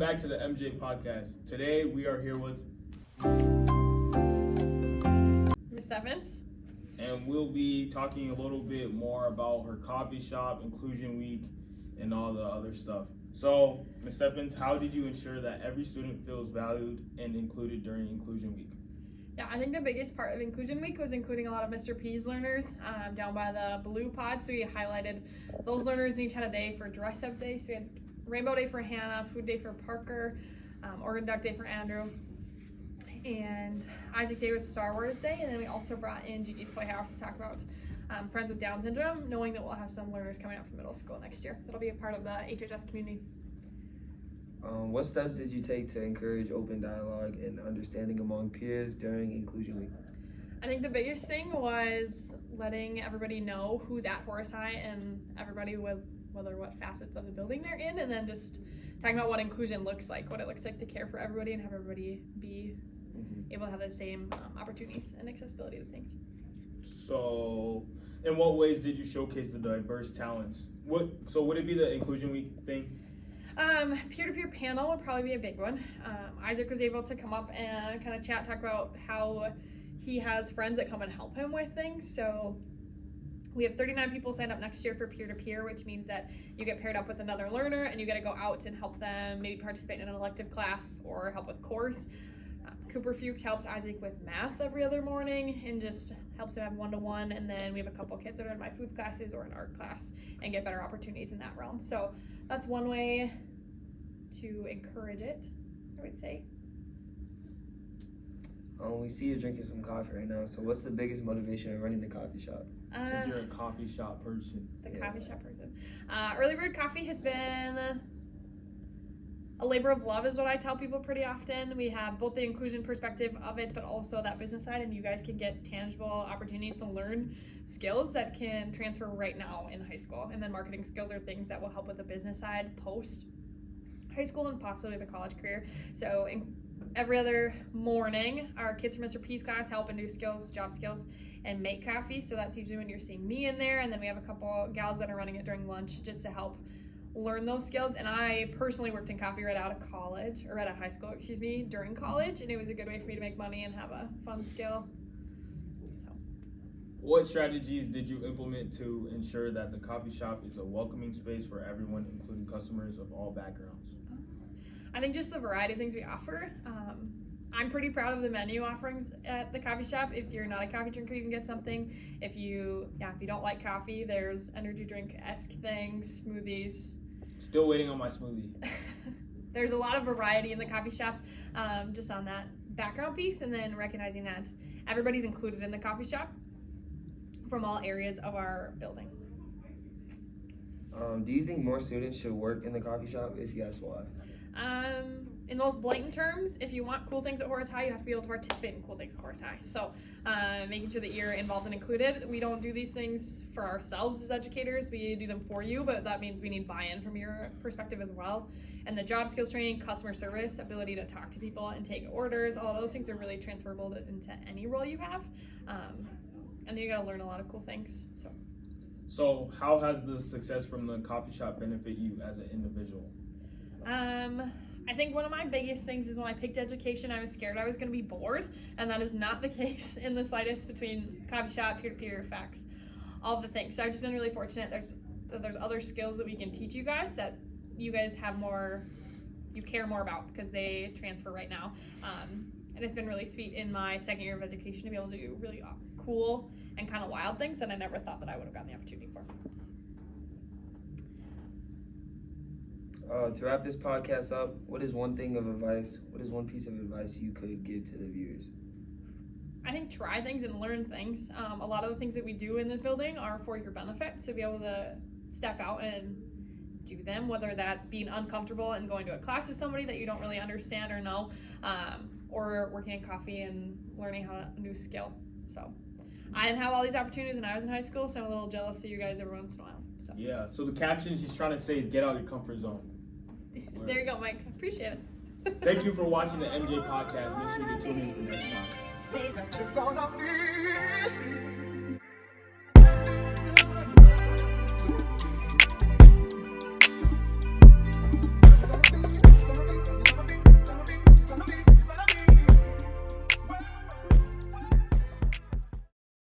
back to the MJ podcast. Today we are here with Ms. Steffins. And we'll be talking a little bit more about her coffee shop, Inclusion Week, and all the other stuff. So, Ms. Steffins, how did you ensure that every student feels valued and included during Inclusion Week? Yeah, I think the biggest part of Inclusion Week was including a lot of Mr. P's learners down by the blue pod. So we highlighted those learners, and each had a day for dress up day. So we had Rainbow Day for Hannah, Food Day for Parker, Oregon Duck Day for Andrew, and Isaac Day was Star Wars Day. And then we also brought in Gigi's Playhouse to talk about Friends with Down Syndrome, knowing that we'll have some learners coming out from middle school next year. That'll be a part of the HHS community. What steps did you take to encourage open dialogue and understanding among peers during Inclusion Week? I think the biggest thing was letting everybody know who's at Hoace High and everybody with whether what facets of the building they're in, and then just talking about what inclusion looks like, what it looks like to care for everybody and have everybody be able to have the same opportunities and accessibility to things. So, in what ways did you showcase the diverse talents? Would it be the Inclusion Week thing? Peer-to-peer panel would probably be a big one. Isaac was able to come up and kind of talk about how he has friends that come and help him with things. So we have 39 people signed up next year for peer-to-peer, which means that you get paired up with another learner and you get to go out and help them maybe participate in an elective class or help with course. Cooper Fuchs helps Isaac with math every other morning and just helps him have one-to-one. And then we have a couple kids that are in my foods classes or an art class and get better opportunities in that realm. So that's one way to encourage it, I would say. We see you drinking some coffee right now. So what's the biggest motivation in running the coffee shop? Since you're a coffee shop person. Coffee shop person. Early Bird Coffee has been a labor of love is what I tell people pretty often. We have both the inclusion perspective of it, but also that business side, and you guys can get tangible opportunities to learn skills that can transfer right now in high school. And then marketing skills are things that will help with the business side post high school and possibly the college career. So every other morning, our kids from Mr. P's class help and do skills, job skills, and make coffee. So that's usually when you're seeing me in there. And then we have a couple gals that are running it during lunch just to help learn those skills. And I personally worked in coffee right out of college, or out of high school, during college. And it was a good way for me to make money and have a fun skill. So, what strategies did you implement to ensure that the coffee shop is a welcoming space for everyone, including customers of all backgrounds? I think just the variety of things we offer. I'm pretty proud of the menu offerings at the coffee shop. If you're not a coffee drinker, you can get something. If you don't like coffee, there's energy drink-esque things, smoothies. Still waiting on my smoothie. There's a lot of variety in the coffee shop, just on that background piece, and then recognizing that everybody's included in the coffee shop from all areas of our building. Do you think more students should work in the coffee shop? If yes, why? In most blatant terms, if you want cool things at Horace High, you have to be able to participate in cool things at Horace High. So making sure that you're involved and included. We don't do these things for ourselves as educators. We do them for you, but that means we need buy-in from your perspective as well. And the job skills training, customer service, ability to talk to people and take orders, all those things are really transferable into any role you have. And you gotta learn a lot of cool things. So how has the success from the coffee shop benefit you as an individual? I think one of my biggest things is when I picked education, I was scared I was going to be bored, and that is not the case in the slightest between coffee shop, peer-to-peer, facts, all of the things. So I've just been really fortunate. There's other skills that we can teach you guys that you guys have more, you care more about because they transfer right now. And it's been really sweet in my second year of education to be able to do really cool and kind of wild things that I never thought that I would have gotten the opportunity for. To wrap this podcast up, what is one piece of advice you could give to the viewers? I think try things and learn things. A lot of the things that we do in this building are for your benefit, so be able to step out and do them, whether that's being uncomfortable and going to a class with somebody that you don't really understand or know, or working in coffee and learning a new skill. So I didn't have all these opportunities when I was in high school, so I'm a little jealous of you guys every once in a while. So. Yeah, so the caption she's trying to say is get out of your comfort zone. There you go, Mike. Appreciate it. Thank you for watching the MJ podcast. Make sure you tune in for next time. Say that you're gonna be